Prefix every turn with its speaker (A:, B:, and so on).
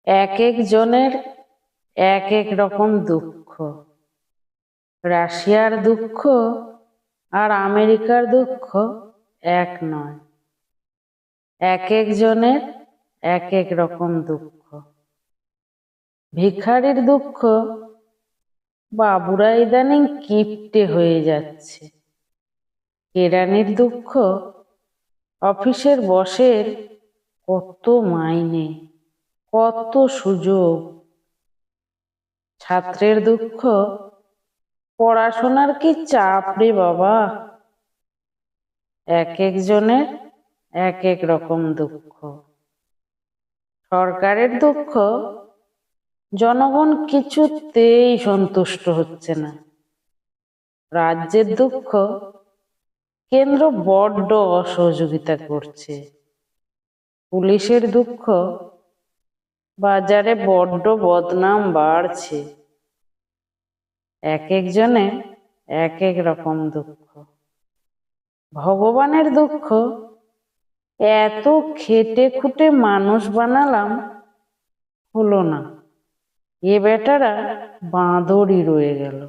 A: এক এক জনের এক এক রকম দুঃখ। রাশিয়ার দুঃখ আর আমেরিকার দুঃখ এক নয়। এক এক জনের এক এক রকম দুঃখ। ভিখারির দুঃখ বাবুরা ইদানিং কিপ্টে হয়ে যাচ্ছে। কেরানির দুঃখ অফিসের বসের কত মাইনে, কত সুযোগ। ছাত্রের দুঃখ পড়াশোনার কি চাপ রে বাবা। এক একজনের এক এক রকম দুঃখ। সরকারের দুঃখ জনগণ কিছুতেই সন্তুষ্ট হচ্ছে না। রাজ্যের দুঃখ কেন্দ্র বড্ড অসহযোগিতা করছে। পুলিশের দুঃখ বাজারে বড্ড বদনাম বাড়ছে। এক একজনে এক এক রকম দুঃখ। ভগবানের দুঃখ এত খেটে খুটে মানুষ বানালাম, হলো না, এ বেটারা বাঁদরই রয়ে গেল।